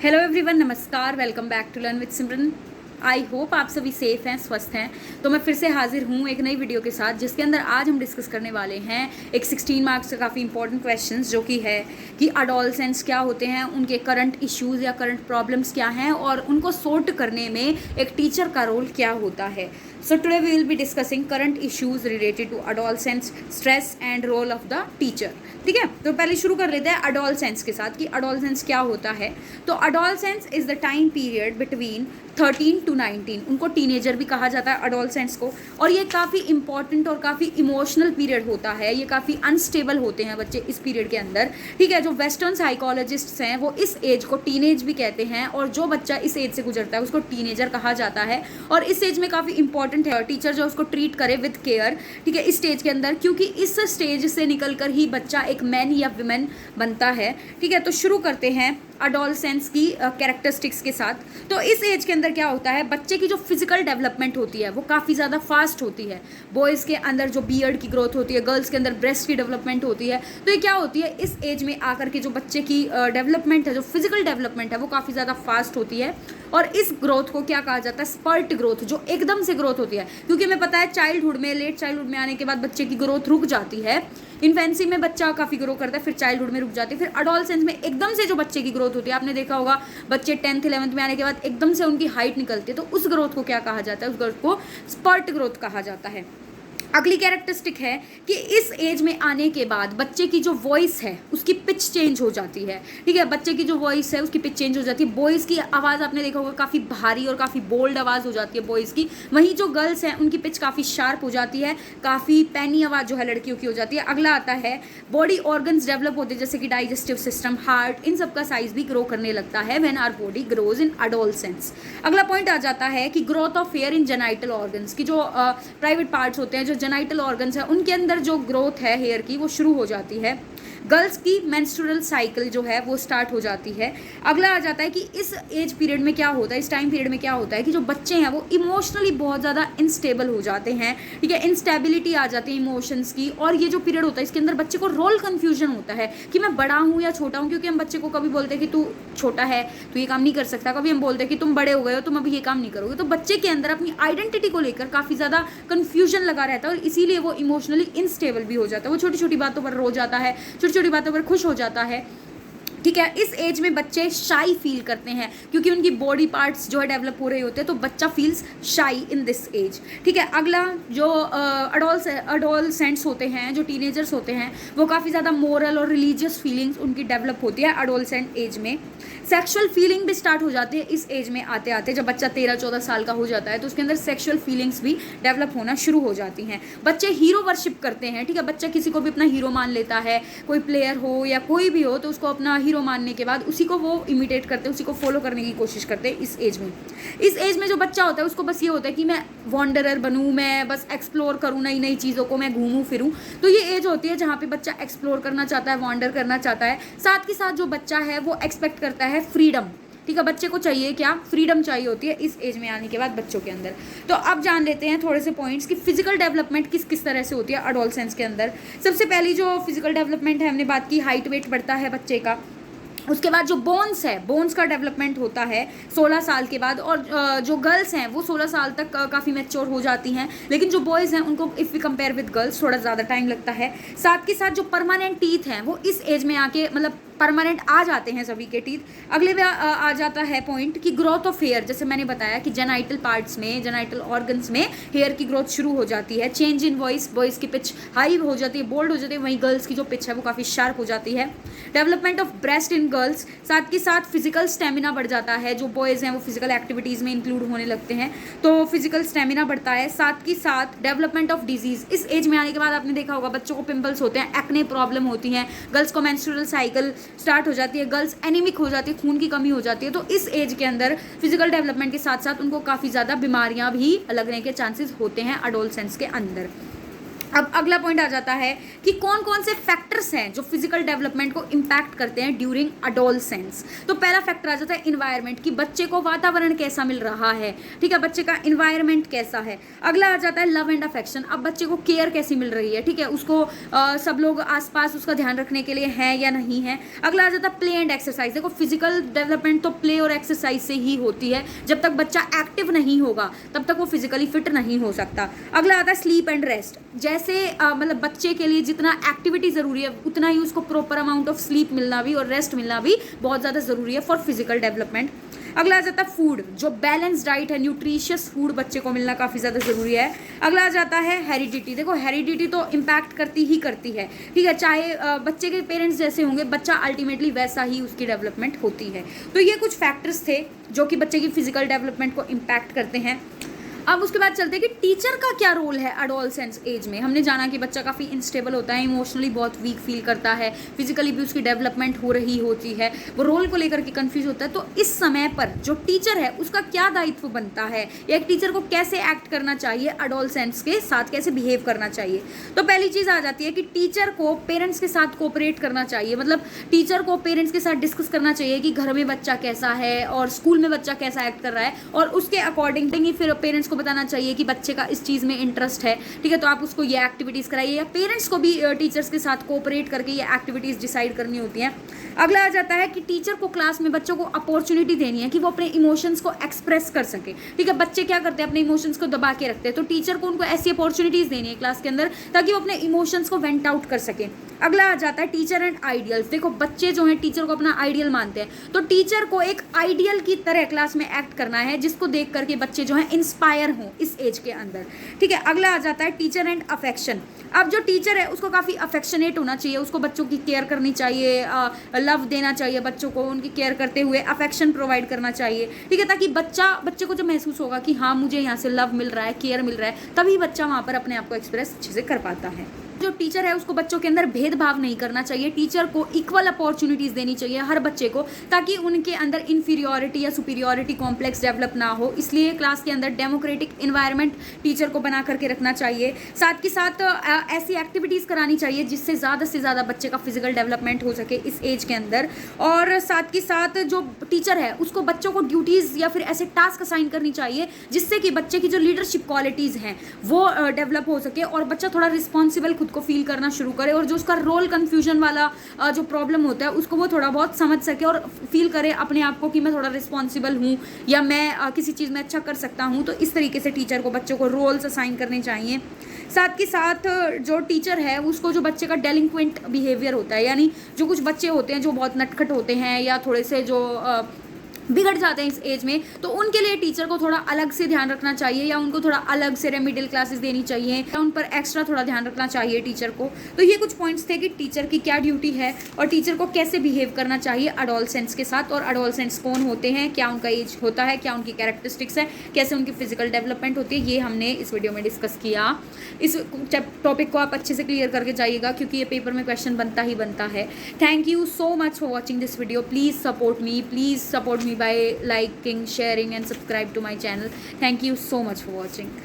Hello everyone, नमस्कार। Welcome back to learn with Simran. I hope आप सभी सेफ हैं, स्वस्थ हैं। तो मैं फिर से हाजिर हूँ एक नई वीडियो के साथ, जिसके अंदर आज हम डिस्कस करने वाले हैं एक 16 मार्क्स का काफ़ी इंपॉर्टेंट क्वेश्चंस, जो कि है कि अडोलसेंट्स क्या होते हैं, उनके करंट इश्यूज़ या करंट प्रॉब्लम्स क्या हैं और उनको सॉर्ट करने में एक टीचर का रोल क्या होता है। So today we will be discussing current issues related to adolescents, stress and role of the teacher. ठीक है, तो पहले शुरू कर लेते हैं अडोलसेंट्स के साथ कि अडोलसेंट्स क्या होता है। तो adolescents is the time period between 13 to 19। उनको टीनेजर भी कहा जाता है अडोलसेंट्स को। और ये काफ़ी इंपॉर्टेंट और काफ़ी इमोशनल पीरियड होता है। ये काफ़ी अनस्टेबल होते हैं बच्चे इस पीरियड के अंदर। ठीक है, जो वेस्टर्न साइकोलॉजिस्ट्स हैं वो इस एज को टीनेज भी कहते हैं, और जो बच्चा इस एज से गुजरता है उसको टीनेजर कहा जाता है। और इस एज में काफ़ी इंपॉर्टेंट है टीचर जो उसको ट्रीट करे विद केयर। ठीक है, इस स्टेज के अंदर, क्योंकि इस स्टेज से निकल कर ही बच्चा एक मैन या विमेन बनता है। ठीक है, तो शुरू करते हैं अडोलसेंस की कैरेक्टरिस्टिक्स के साथ। तो इस एज के अंदर क्या होता है, बच्चे की जो फिजिकल डेवलपमेंट होती है वो काफ़ी ज़्यादा फास्ट होती है। बॉयज़ के अंदर जो बियर्ड की ग्रोथ होती है, गर्ल्स के अंदर ब्रेस्ट की डेवलपमेंट होती है। तो ये क्या होती है, इस एज में आकर के जो बच्चे की डेवलपमेंट है, जो फिजिकल डेवलपमेंट है, वो काफ़ी ज़्यादा फास्ट होती है। और इस ग्रोथ को क्या कहा जाता है, स्पर्ट ग्रोथ, जो एकदम से ग्रोथ होती है। क्योंकि हमें पता है चाइल्डहुड में, लेट चाइल्डहुड में आने के बाद बच्चे की ग्रोथ रुक जाती है। इन्फेंसी में बच्चा काफ़ी ग्रो करता है, फिर चाइल्डहुड में रुक जाती है, फिर अडोलसेंस में एकदम से जो बच्चे की ग्रोथ होती है, आपने देखा होगा बच्चे 10th 11th में आने के बाद एकदम से उनकी हाइट निकलती है। तो उस ग्रोथ को क्या कहा जाता है, उस ग्रोथ को स्पर्ट ग्रोथ कहा जाता है। अगली कैरेक्टरिस्टिक है कि इस एज में आने के बाद बच्चे की जो वॉइस है उसकी पिच चेंज हो जाती है। ठीक है, बच्चे की जो वॉइस है उसकी पिच चेंज हो जाती है। बॉयज़ की आवाज़ आपने देखा होगा काफ़ी भारी और काफ़ी बोल्ड आवाज़ हो जाती है बॉयज़ की। वहीं जो गर्ल्स हैं उनकी पिच काफ़ी शार्प हो जाती है, काफ़ी पैनी आवाज़ जो है लड़कियों की हो जाती है। अगला आता है बॉडी ऑर्गन्स डेवलप होते हैं, जैसे कि डाइजेस्टिव सिस्टम, हार्ट, इन सब का साइज भी ग्रो करने लगता है when our body grows in adolescence. अगला पॉइंट आ जाता है कि growth of hair in genital organs, की जो प्राइवेट पार्ट्स होते हैं, जो जेनाइटल ऑर्गन्स है, उनके अंदर जो ग्रोथ है हेयर की वो शुरू हो जाती है। गर्ल्स की मेंस्ट्रुअल साइकिल जो है वो स्टार्ट हो जाती है। अगला आ जाता है कि इस एज पीरियड में क्या होता है, इस टाइम पीरियड में क्या होता है कि जो बच्चे हैं वो इमोशनली बहुत ज़्यादा इनस्टेबल हो जाते हैं। ठीक है, इंस्टेबिलिटी आ जाती है इमोशंस की। और ये जो पीरियड होता है इसके अंदर बच्चे को रोल कन्फ्यूजन होता है कि मैं बड़ा हूँ या छोटा हूँ। क्योंकि हम बच्चे को कभी बोलते हैं कि तू छोटा है, तू ये काम नहीं कर सकता, कभी हम बोलते हैं कि तुम बड़े हो गए हो, तुम अभी ये काम नहीं करोगे। तो बच्चे के अंदर अपनी आइडेंटिटी को लेकर काफ़ी ज़्यादा कन्फ्यूजन लगा रहता है, और इसीलिए वो इमोशनली इनस्टेबल भी हो जाता है। वो छोटी छोटी बातों पर रो जाता है, छोटी छोटी बातों पर खुश हो जाता है। ठीक है, इस एज में बच्चे शाई फील करते हैं क्योंकि उनकी बॉडी पार्ट्स जो है डेवलप हो रहे होते हैं, तो बच्चा फील्स शाई इन दिस एज। ठीक है, अगला जो अडोलसेंट्स होते हैं, जो टीनेजर्स होते हैं, वो काफ़ी ज़्यादा मोरल और रिलीजियस फीलिंग्स उनकी डेवलप होती है अडोलसेंट एज में। सेक्सुअल फीलिंग भी स्टार्ट हो जाती है इस एज में आते आते। जब बच्चा 13-14 साल का हो जाता है तो उसके अंदर सेक्सुअल फीलिंग्स भी डेवलप होना शुरू हो जाती हैं। बच्चे हीरो वर्शिप करते हैं। ठीक है, बच्चा किसी को भी अपना हीरो मान लेता है, कोई प्लेयर हो या कोई भी हो, तो उसको अपना हीरो मानने के बाद उसी को वो इमिटेट करते हैं, उसी को फॉलो करने की कोशिश करते हैं इस एज में। इस एज में जो बच्चा होता है उसको बस ये होता है कि मैं वॉन्डरर बनूँ, मैं बस एक्सप्लोर करूँ नई नई चीज़ों को, मैं घूमूँ फिरूँ। तो ये एज होती है जहाँ पे बच्चा एक्सप्लोर करना चाहता है, वॉन्डर करना चाहता है। साथ के साथ जो बच्चा है वो एक्सपेक्ट करता है फ्रीडम। ठीक है, बच्चे को चाहिए क्या, फ्रीडम चाहिए होती है इस एज में आने के बाद बच्चों के अंदर। तो अब जान लेते हैं थोड़े से पॉइंट्स कि फिजिकल डेवलपमेंट किस किस तरह से होती है अडोलसेंस के अंदर। सबसे पहली जो फिजिकल डेवलपमेंट है, हमने बात की, हाइट वेट बढ़ता है बच्चे का। उसके बाद जो बोन्स है, बोन्स का डेवलपमेंट होता है 16 साल के बाद। और जो गर्ल्स हैं वो 16 साल तक काफ़ी मैच्योर हो जाती हैं, लेकिन जो बॉयज़ हैं उनको if we compare with girls थोड़ा ज़्यादा टाइम लगता है। साथ के साथ जो परमानेंट टीथ हैं वो इस एज में आके मतलब परमानेंट आ जाते हैं सभी के टीथ। अगले में आ जाता है पॉइंट कि ग्रोथ ऑफ हेयर, जैसे मैंने बताया कि जेनाइटल पार्ट्स में, जेनाइटल ऑर्गन्स में हेयर की ग्रोथ शुरू हो जाती है। चेंज इन वॉइस, बॉयज़ की पिच हाई हो जाती है, बोल्ड हो जाती है, वहीं गर्ल्स की जो पिच है वो काफ़ी शार्प हो जाती है। Development of breast in girls, साथ के साथ फिजिकल स्टेमिना बढ़ जाता है। जो बॉयज़ हैं वो फिजिकल एक्टिविटीज़ में इंक्लूड होने लगते हैं, तो फिजिकल स्टेमिना बढ़ता है। साथ के साथ डेवलपमेंट ऑफ डिजीज़, इस एज में आने के बाद आपने देखा होगा बच्चों को पिंपल्स होते हैं, एक्ने प्रॉब्लम होती हैं, गर्ल्स को मेंस्ट्रुअल साइकिल स्टार्ट हो जाती है, गर्ल्स एनीमिक हो जाती है, खून की कमी हो जाती है। तो इस एज के अंदर फिजिकल डेवलपमेंट के साथ साथ उनको काफ़ी ज़्यादा बीमारियां भी लगने के चांसेस होते हैं अडोलसेंस के अंदर। अब अगला पॉइंट आ जाता है कि कौन कौन से फैक्टर्स हैं जो फिजिकल डेवलपमेंट को इम्पैक्ट करते हैं ड्यूरिंग अडोलसेंस। तो पहला फैक्टर आ जाता है इन्वायरमेंट, कि बच्चे को वातावरण कैसा मिल रहा है, ठीक है, बच्चे का इन्वायरमेंट कैसा है। अगला आ जाता है लव एंड अफेक्शन, अब बच्चे को केयर कैसी मिल रही है, ठीक है, उसको सब लोग आसपास उसका ध्यान रखने के लिए हैं या नहीं है। अगला आ जाता है प्ले एंड एक्सरसाइज। देखो फिजिकल डेवलपमेंट तो प्ले और एक्सरसाइज से ही होती है, जब तक बच्चा एक्टिव नहीं होगा तब तक वो फिजिकली फिट नहीं हो सकता। अगला आता है स्लीप एंड रेस्ट, जैसे मतलब बच्चे के लिए जितना एक्टिविटी ज़रूरी है उतना ही उसको प्रॉपर अमाउंट ऑफ स्लीप मिलना भी और रेस्ट मिलना भी बहुत ज़्यादा ज़रूरी है फॉर फिजिकल डेवलपमेंट। अगला आ जाता है फूड, जो बैलेंस डाइट है, न्यूट्रिशियस फूड बच्चे को मिलना काफ़ी ज़्यादा ज़रूरी है। अगला आ जाता है हेरिडिटी। देखो हेरिडिटी तो इम्पैक्ट करती है, ठीक है, चाहे बच्चे के पेरेंट्स जैसे होंगे बच्चा अल्टीमेटली वैसा ही उसकी डेवलपमेंट होती है। तो ये कुछ फैक्टर्स थे जो कि बच्चे की फिजिकल डेवलपमेंट को इम्पैक्ट करते हैं। अब उसके बाद चलते हैं कि टीचर का क्या रोल है एडोलसेंस एज में। हमने जाना कि बच्चा काफ़ी इनस्टेबल होता है, इमोशनली बहुत वीक फील करता है, फिजिकली भी उसकी डेवलपमेंट हो रही होती है, वो रोल को लेकर के कंफ्यूज होता है। तो इस समय पर जो टीचर है उसका क्या दायित्व बनता है, या एक टीचर को कैसे एक्ट करना चाहिए, एडोलसेंस के साथ कैसे बिहेव करना चाहिए। तो पहली चीज़ आ जाती है कि टीचर को पेरेंट्स के साथ कोऑपरेट करना चाहिए, मतलब टीचर को पेरेंट्स के साथ डिस्कस करना चाहिए कि घर में बच्चा कैसा है और स्कूल में बच्चा कैसा एक्ट कर रहा है, और उसके अकॉर्डिंग ही फिर पेरेंट्स को बताना चाहिए कि बच्चे का इस चीज़ में इंटरेस्ट है, ठीक है, तो आप उसको ये एक्टिविटीज़ कराइए, या पेरेंट्स को भी टीचर्स के साथ कोऑपरेट करके ये एक्टिविटीज़ डिसाइड करनी होती हैं। अगला आ जाता है कि टीचर को क्लास में बच्चों को अपॉर्चुनिटी देनी है कि वो अपने इमोशंस को एक्सप्रेस कर सके, ठीक है, बच्चे क्या करते हैं अपने इमोशंस को दबा के रखते हैं, तो टीचर को उनको ऐसी अपॉर्चुनिटीज़ देनी है क्लास के अंदर ताकि वो अपने इमोशंस को वेंट आउट कर सके। अगला आ जाता है टीचर एंड आइडियल्स। देखो बच्चे जो हैं टीचर को अपना आइडियल मानते हैं, तो टीचर को एक आइडियल की तरह क्लास में एक्ट करना है जिसको देख करके बच्चे जो हैं इंस्पायर हों इस एज के अंदर, ठीक है। अगला आ जाता है टीचर एंड अफेक्शन। अब जो टीचर है उसको काफ़ी अफेक्शनेट होना चाहिए, उसको बच्चों की केयर करनी चाहिए, लव देना चाहिए बच्चों को, उनकी केयर करते हुए अफेक्शन प्रोवाइड करना चाहिए, ठीक है, ताकि बच्चे को जब महसूस होगा कि हाँ मुझे यहाँ से लव मिल रहा है, केयर मिल रहा है, तभी बच्चा वहाँ पर अपने आप को एक्सप्रेस अच्छे से कर पाता है। जो टीचर है उसको बच्चों के अंदर भेदभाव नहीं करना चाहिए, टीचर को इक्वल अपॉर्चुनिटीज़ देनी चाहिए हर बच्चे को, ताकि उनके अंदर इन्फीरियोरिटी या सुपीरियोरिटी कॉम्प्लेक्स डेवलप ना हो। इसलिए क्लास के अंदर डेमोक्रेटिक इन्वायरमेंट टीचर को बना करके रखना चाहिए। साथ के साथ ऐसी एक्टिविटीज़ करानी चाहिए जिससे ज़्यादा से ज़्यादा बच्चे का फिजिकल डेवलपमेंट हो सके इस एज के अंदर। और साथ के साथ जो टीचर है उसको बच्चों को ड्यूटीज़ या फिर ऐसे टास्क असाइन करनी चाहिए जिससे कि बच्चे की जो लीडरशिप क्वालिटीज़ हैं वो डेवलप हो सके और बच्चा थोड़ा रिस्पॉन्सिबल खुद को फील करना शुरू करे, और जो उसका रोल कन्फ्यूजन वाला जो प्रॉब्लम होता है उसको वो थोड़ा बहुत समझ सके और फील करे अपने आप को कि मैं थोड़ा रिस्पॉन्सिबल हूँ या मैं किसी चीज़ में अच्छा कर सकता हूँ। तो इस तरीके से टीचर को बच्चों को रोल्स असाइन करने चाहिए। साथ के साथ जो टीचर है उसको जो बच्चे का डेलिंक्वेंट बिहेवियर होता है, यानी जो कुछ बच्चे होते हैं जो बहुत नटखट होते हैं या थोड़े से जो बिगड़ जाते हैं इस एज में, तो उनके लिए टीचर को थोड़ा अलग से ध्यान रखना चाहिए, या उनको थोड़ा अलग से रेमिडियल क्लासेस देनी चाहिए, या उन पर एक्स्ट्रा थोड़ा ध्यान रखना चाहिए टीचर को। तो ये कुछ पॉइंट्स थे कि टीचर की क्या ड्यूटी है और टीचर को कैसे बिहेव करना चाहिए एडोलसेंट्स के साथ, और एडोलसेंट्स कौन होते हैं, क्या उनका एज होता है, क्या उनकी कैरेक्टरिस्टिक्स है, कैसे उनकी फिजिकल डेवलपमेंट होती है, ये हमने इस वीडियो में डिस्कस किया। इस टॉपिक को आप अच्छे से क्लियर करके जाइएगा क्योंकि ये पेपर में क्वेश्चन बनता ही बनता है। Thank you so much for watching this video. Please support me by liking, sharing and subscribe to my channel. Thank you so much for watching.